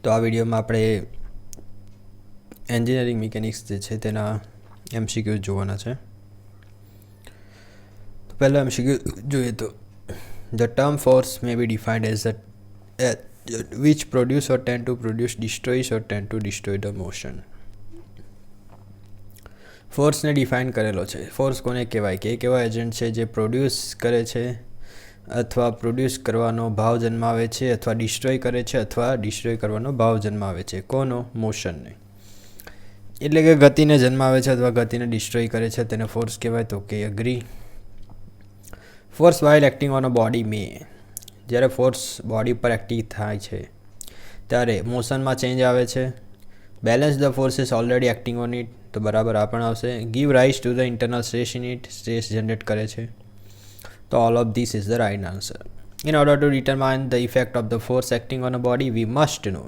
તો આ વિડીયોમાં આપણે એન્જિનિયરિંગ મિકેનિક્સ જે છે તેના MCQ જોવાના છે. તો પહેલાં MCQ જોઈએ તો the term force may be defined as which produce or tend to produce, destroys or tend to destroy the motion. ફોર્સને ડિફાઇન કરેલો છે. ફોર્સ કોને કહેવાય કે એક એવા એજન્ટ છે જે પ્રોડ્યુસ કરે છે અથવા પ્રોડ્યુસ કરવાનો ભાવ જન્માવે છે અથવા ડિસ્ટ્રોય કરે છે અથવા ડિસ્ટ્રોય કરવાનો ભાવ જન્માવે છે. કોનો? મોશનને. એટલે કે ગતિને જન્માવે છે અથવા ગતિને ડિસ્ટ્રોય કરે છે તેને ફોર્સ કહેવાય. તો કે agree. Force while acting on a body મે. જ્યારે ફોર્સ બોડી પર એક્ટિવ થાય છે ત્યારે મોશનમાં ચેન્જ આવે છે. Balance the force is already acting on it. તો બરાબર આ પણ આવશે. Give rise to the internal stress in it. Stress generate કરે છે. તો all of this is the right answer. In order to determine the effect of the force acting on a body we must know.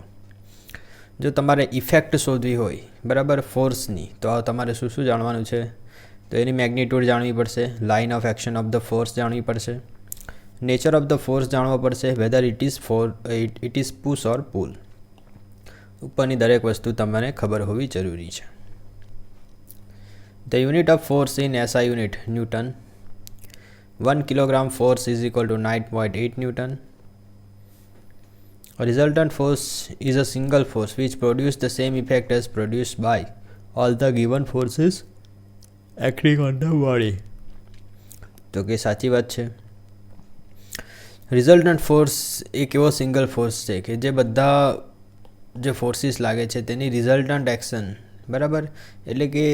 જો તમારે effect શોધવી હોય બરાબર ફોર્સની તો તમારે શું શું જાણવાનું છે? તો એની મેગ્નિટ્યુડ જાણવી પડશે. Line of action of the force જાણવી પડશે. નેચર ઓફ ધ ફોર્સ જાણવો પડશે. વેધર ઇટ ઇઝ પુશ ઓર પુલ. ઉપરની દરેક વસ્તુ તમને ખબર હોવી જરૂરી છે. The unit of force in SI unit newton. 1 kilogram force is equal to 9.8 Newton. A resultant force is a single force which produces the same effect as produced by all the given forces acting on the body. તો કે સાચી વાત છે. Resultant force એક એવો single force છે કે જે બધા જે ફોર્સીસ લાગે છે તેની રિઝલ્ટન્ટ એક્શન બરાબર એટલે કે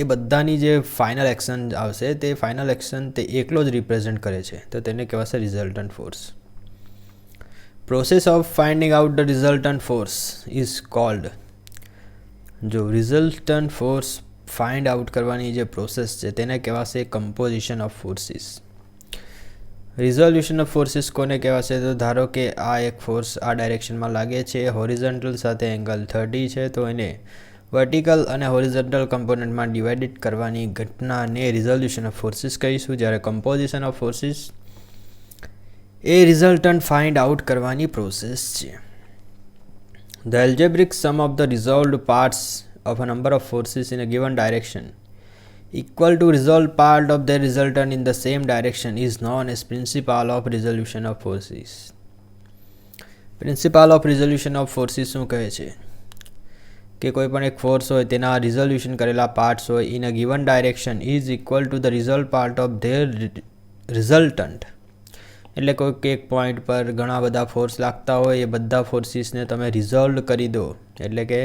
એ બધાની જે ફાઇનલ એક્શન આવશે તે ફાઇનલ એક્શન તે એકલો જ રિપ્રેઝેન્ટ કરે છે. તો તેને કહેવાશે resultant force. Process of finding out the resultant force is called. જો રિઝલ્ટન્ટ ફોર્સ ફાઇન્ડ આઉટ કરવાની જે પ્રોસેસ છે તેને કહેવાશે composition of forces. Resolution of forces કોને કહેવાશે? તો ધારો કે આ એક ફોર્સ આ ડાયરેક્શનમાં લાગે છે, હોરિઝોન્ટલ સાથે એંગલ 30 છે, તો એને વર્ટિકલ અને હોરિઝોન્ટલ કમ્પોનન્ટમાં ડિવાઇડેડ કરવાની ઘટનાને રિઝોલ્યુશન ઓફ ફોર્સીસ કહીશું. જ્યારે કમ્પોઝિશન ઓફ ફોર્સીસ એ રિઝલ્ટન્ટ ફાઇન્ડ આઉટ કરવાની પ્રોસેસ છે. The algebraic sum of the resolved parts of a number of forces in a given direction equal to resolved part of their resultant in the same direction is known as principle of resolution of forces. Principal of resolution of forces શું કહે છે કે કોઈ પણ એક force હોય તેના resolution કરેલા પાર્ટ્સ હોય in a given direction is equal to the resolve part of their resultant. એટલે કોઈક એક પોઈન્ટ પર ઘણા બધા ફોર્સ લાગતા હોય એ બધા ફોર્સીસને તમે રિઝોલ્વ કરી દો એટલે કે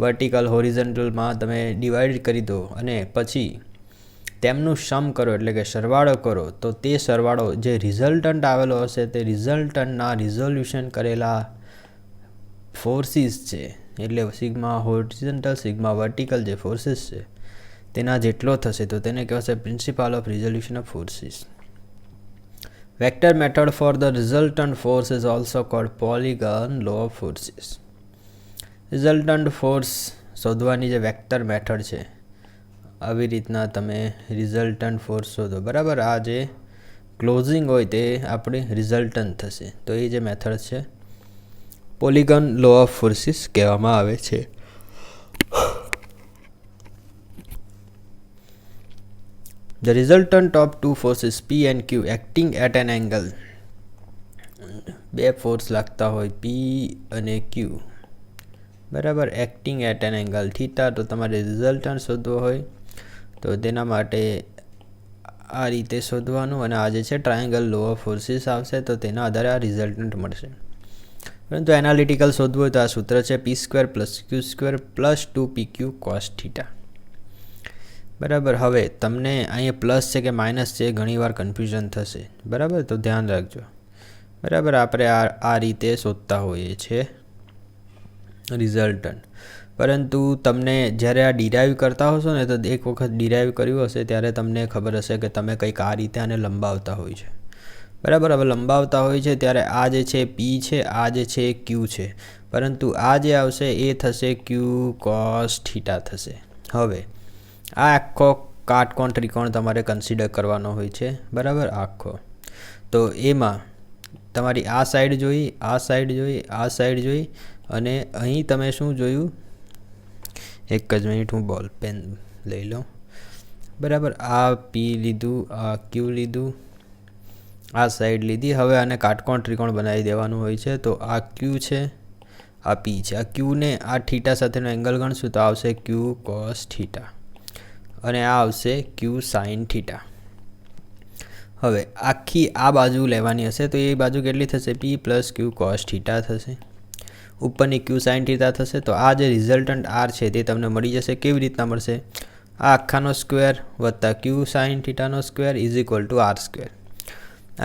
વર્ટિકલ હોરિઝોન્ટલમાં તમે ડિવાઈડ કરી દો અને પછી તેમનું સમ કરો એટલે કે સરવાળો કરો. તો તે સરવાળો જે રિઝલ્ટન્ટ આવેલો હશે તે રિઝલ્ટન્ટના રિઝોલ્યુશન કરેલા ફોર્સીસ છે એટલે સિગ્મા હોરિઝોન્ટલ સિગ્મા વર્ટિકલ જે ફોર્સીસ છે તેના જેટલો થશે. તો તેને કહેવાશે principle of resolution of forces. Vector method for the resultant force is also called polygon law of forces. Resultant force શોધવાની જે વેક્ટર મેથડ છે આવી રીતના તમે રિઝલ્ટન્ટ ફોર્સ શોધો બરાબર. આ જે ક્લોઝિંગ હોય તે આપણી રિઝલ્ટન્ટ થશે. તો એ જે મેથડ છે પોલિગન લો ઓફ ફોર્સીસ કહેવામાં આવે છે. The resultant of two forces P and Q acting at an angle. બે ફોર્સ લાગતા હોય P અને Q બરાબર acting at an angle theta. તો તમારે રિઝલ્ટન્ટ શોધવો હોય તો તેના માટે આ રીતે શોધવાનું અને આ જે છે ટ્રાયેંગલ લો ઓફ ફોર્સીસ આવશે તો તેના આધારે આ રિઝલ્ટન્ટ મળશે. પરંતુ એનાલિટિકલ શોધવું હોય તો આ સૂત્ર છે P² + Q² + 2PQ cos θ બરાબર. હવે તમને અહીંયા પ્લસ છે કે માઇનસ છે ઘણીવાર કન્ફ્યુઝન થશે બરાબર. તો ધ્યાન રાખજો બરાબર. આપણે આ રીતે શોધતા હોઈએ છીએ રિઝલ્ટન્ટ. પરંતુ તમને જ્યારે આ ડિરાઈવ કરતા હશો ને તો એક વખત ડિરાઈવ કર્યું હશે ત્યારે તમને ખબર હશે કે તમે કંઈક આ રીતે આને લંબાવતા હોય છે બરાબર. હવે લંબાવતા હોય છે ત્યારે આ જે છે P છે, આ જે છે Q છે, પરંતુ આ જે આવશે એ થશે Q cos θ થશે. હવે આ આખો કાટકોણ ત્રિકોણ તમારે કન્સિડર કરવાનો હોય છે બરાબર આખો. તો એમાં તમારી આ સાઈડ જોઈ, આ સાઈડ જોઈ, આ સાઈડ જોઈ, અને અહીં તમે શું જોયું? એક જ મિનિટ, હું બોલ પેન લઈ લઉં. બરાબર, આ પી લીધું, આ ક્યુ લીધું, આ સાઈડ લીધી. હવે આને કાટકોણ ત્રિકોણ બનાવી દેવાનું હોય છે. તો આ ક્યુ છે, આ પી છે. આ ક્યુને આ થીટા સાથેનો એંગલ ગણશું તો આવશે ક્યુ કોસ થીટા, અને આ આવશે ક્યુ સાઇન થીટા. હવે આખી આ બાજુ લેવાની હશે તો એ બાજુ કેટલી થશે? પી પ્લસ ક્યુ કોસ થીટા થશે. ઉપરની ક્યુ સાઇન થીટા થશે. તો આ જે રિઝલ્ટન્ટ આર છે તે તમને મળી જશે. કેવી રીતના મળશે? આ આખાનો સ્ક્વેર વત્તા ક્યુ સાઇન થીટાનો square is equal to r square.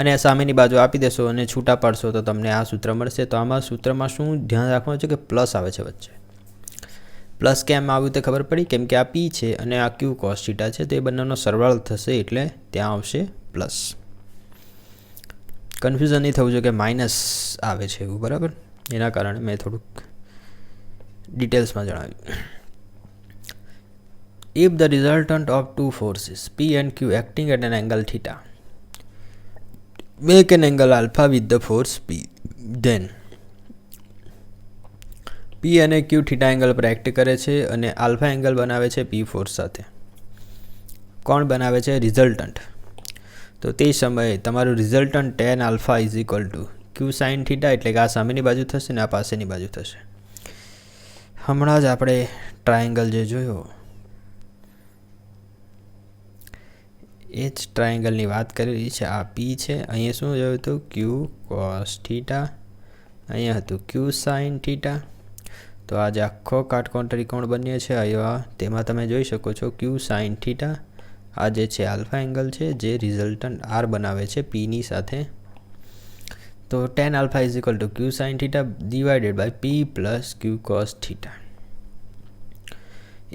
અને સામેની બાજુ આપી દેશો અને છૂટા પાડશો તો તમને આ સૂત્ર મળશે. તો આમાં સૂત્રમાં શું ધ્યાન રાખવાનું છે કે પ્લસ આવે છે વચ્ચે. પ્લસ કેમ આવ્યું તે ખબર પડી? કેમ કે આ પી છે અને આ ક્યુ કોસ થીટા છે, તો એ બંનેનો સરવાળો થશે એટલે ત્યાં આવશે પ્લસ. કન્ફ્યુઝન નહીં થવું જોઈએ કે માઇનસ આવે છે એવું, બરાબર? એના કારણે મેં થોડુંક ડિટેલ્સમાં જણાવ્યું. If the resultant of two forces P and Q acting at an angle theta make an angle alpha with the force P, then P અને Q થીટા એંગલ પર એક્ટ કરે છે અને આલ્ફા એંગલ બનાવે છે P ફોર્સ સાથે. કોણ બનાવે છે? રિઝલ્ટન્ટ. તો તે સમયે તમારું resultant tan alpha is equal two Q sine theta, એટલે કે આ સામેની બાજુ થશે ને આ પાસેની બાજુ થશે. હમણાં જ આપણે ટ્રાયેંગલ જે જોયો એ જ ટ્રાયેંગલની વાત કરી રહી છે. આ પી છે, અહીંયા શું જોયું હતું? ક્યુ કોસ થીટા, અહીંયા હતું ક્યુ સાઇન થીટા. તો આ જે આખો કાટકોણ ત્રિકોણ બન્યો છે અહીંયા, તેમાં તમે જોઈ શકો છો ક્યુ સાઇન થીટા. આ જે છે આલ્ફા એંગલ છે જે રિઝલ્ટન્ટ આર બનાવે છે પીની સાથે. તો tan alpha is equal to Q sine theta divided by P plus Q cos theta.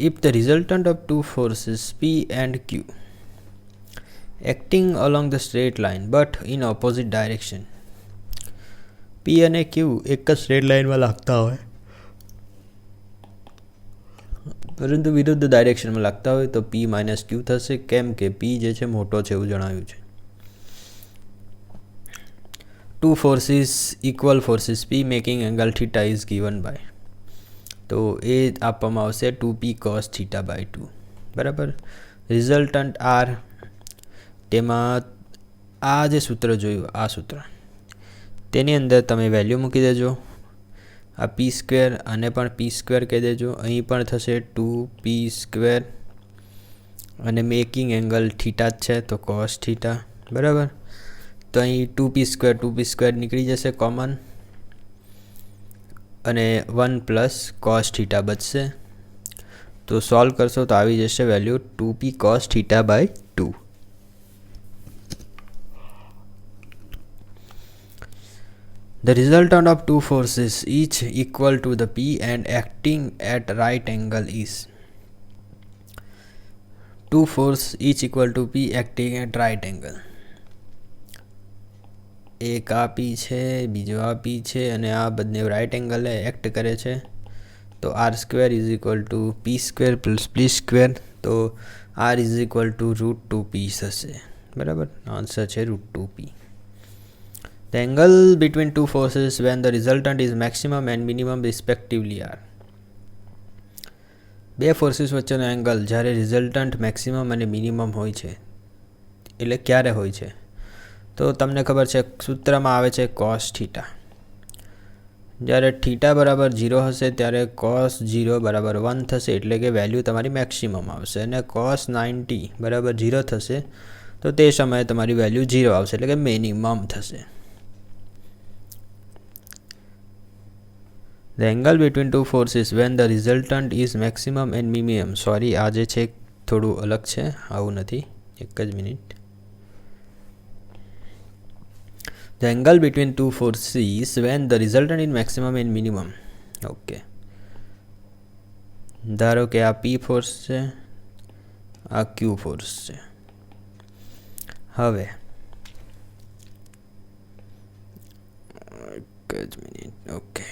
If the resultant of two forces P and Q acting along the straight line but in opposite direction. P અને Q એક જ straight લાઇનમાં લાગતા હોય પરંતુ વિરુદ્ધ ડાયરેક્શનમાં લાગતા હોય તો P માઇનસ Q થશે. કેમ કે P જે છે મોટો છે એવું જણાવ્યું છે. Two forces equal forces P making angle theta is given by, તો એ આપવામાં આવશે 2P cos થીટા બાય 2. બરાબર. રિઝલ્ટન્ટ આર, તેમાં આ જે સૂત્ર જોયું, આ સૂત્ર, તેની અંદર તમે વેલ્યુ મૂકી દેજો. આ પી સ્ક્વેર, આને પણ પી સ્ક્વેર કહી દેજો. અહીં પણ થશે 2P સ્ક્વેર, અને મેકિંગ એંગલ થીટા જ છે તો કોસ થીટા. બરાબર. તો અહીં 2P સ્ક્વેર નીકળી જશે કોમન, અને 1 પ્લસ કોસ થીટા બચશે. તો સોલ્વ કરશો તો આવી જશે value 2P cos theta by 2. The resultant of two forces each equal to the P and acting at right angle is. Two force each equal to P acting at right angle. એક આ P છે, બીજો આ P છે, અને આ બંને right એંગલે act કરે છે. તો r square is equal to p square plus p square. તો r is equal to √2P થશે. બરાબર. આન્સર છે √2P. The angle between two forces when the resultant is maximum and minimum respectively are. બે forces વચ્ચેનો angle જ્યારે resultant maximum અને minimum હોય છે, એટલે ક્યારે હોય છે? તો તમને ખબર છે સૂત્રમાં આવે છે કોસ થીટા. જ્યારે થીટા બરાબર 0 હશે ત્યારે કોસ 0 બરાબર 1 થશે, એટલે કે વેલ્યુ તમારી મેક્સિમમ આવશે. અને કોસ 90 બરાબર 0 થશે તો તે સમયે તમારી વેલ્યુ 0 આવશે, એટલે કે મિનિમમ થશે. The angle between two forces when the resultant is maximum and minimum. Sorry, આ જે છે થોડું અલગ છે, આવું નથી. એક જ minute. The angle between two forces when the resultant is maximum and minimum. Okay. ધારો કે આ P ફોર્સ છે, આ Q ફોર્સ છે. હવે એક જ મિનિટ. ઓકે.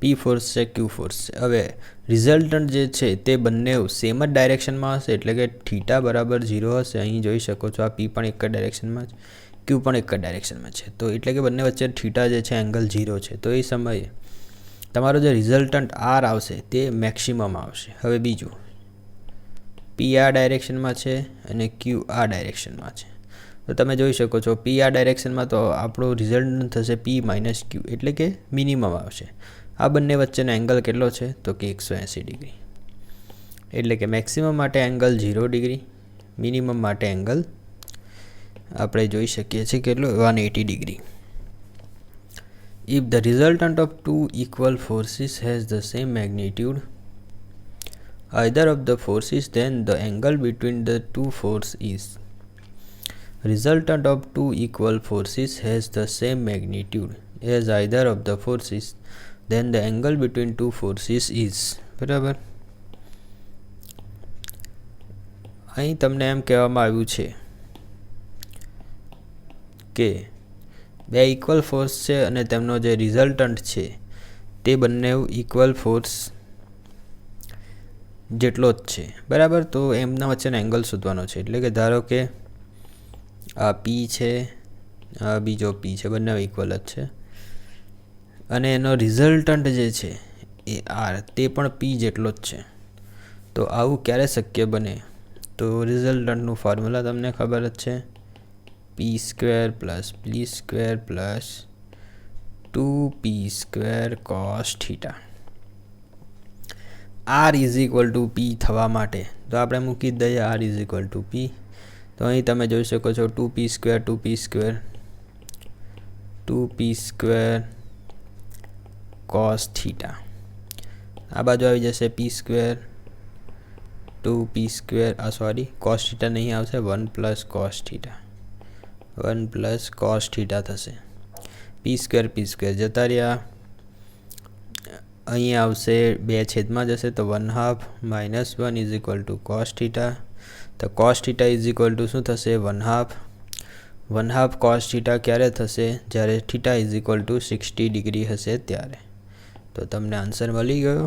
P ફોર્સ છે, Q ફોર્સ છે. હવે રિઝલ્ટન્ટ જે છે તે બંને સેમ જ ડાયરેક્શનમાં હશે, એટલે કે થીટા બરાબર 0 હશે. અહીં જોઈ શકો છો આ P પણ એક જ ડાયરેક્શનમાં જ. ક્યુ પણ એક જ ડાયરેક્શનમાં છે. તો એટલે કે બંને વચ્ચે થીટા જે છે એંગલ 0 છે. તો એ સમયે તમારો જે રિઝલ્ટન્ટ આર આવશે તે મેક્સિમમ આવશે. હવે બીજું, પી આ ડાયરેક્શનમાં છે અને ક્યુ આ ડાયરેક્શનમાં છે. તો તમે જોઈ શકો છો પી આ ડાયરેક્શનમાં તો આપણું રિઝલ્ટ થશે પી માઇનસ ક્યુ, એટલે કે મિનિમમ આવશે. આ બંને વચ્ચેનો એંગલ કેટલો છે તો કે 180 ડિગ્રી. એટલે કે મેક્સિમમ માટે એંગલ 0 ડિગ્રી, મિનિમમ માટે એંગલ આપણે જોઈ શકીએ છીએ કેટલો 180 degree. If the resultant of two equal forces has the same magnitude, either of the forces, then the angle between the two forces is. Resultant of two equal forces has the same magnitude as either of the forces, then the angle between two forces is. બરાબર. અહીં તમને એમ કહેવામાં આવ્યું છે કે બે equal force છે અને તેમનો જે રિઝલ્ટન્ટ છે તે બંને ઇક્વલ ફોર્સ જેટલો જ છે. બરાબર. તો એમના વચ્ચેનો એંગલ શોધવાનો છે. એટલે કે ધારો કે આ પી છે, આ બીજો પી છે, બંને ઇક્વલ જ છે અને એનો રિઝલ્ટન્ટ જે છે એ આર તે પણ પી જેટલો જ છે. તો આવું ક્યારે શક્ય બને? તો રિઝલ્ટન્ટનું ફોર્મ્યુલા તમને ખબર જ છે, p square plus p square plus 2p² cos theta. R is equal to p થવા માટે તો આપણે મૂકી દઈએ r is equal to p. તો અહીં તમે જોઈ શકો છો 2p² cos થીટા. આ બાજુ આવી જશે p² 2p² cos થીટા નહીં આવશે, 1 + cos થીટા, 1 + cos થીટા થશે. p² જતા રહ્યા. અહીં આવશે 2 છેદમાં જશે તો 1/2 - 1 is equal two cos theta. તો cos theta is equal two શું થશે? 1/2 cos થીટા ક્યારે થશે? જ્યારે theta is equal two 60 degree હશે ત્યારે. તો તમને આન્સર મળી ગયો.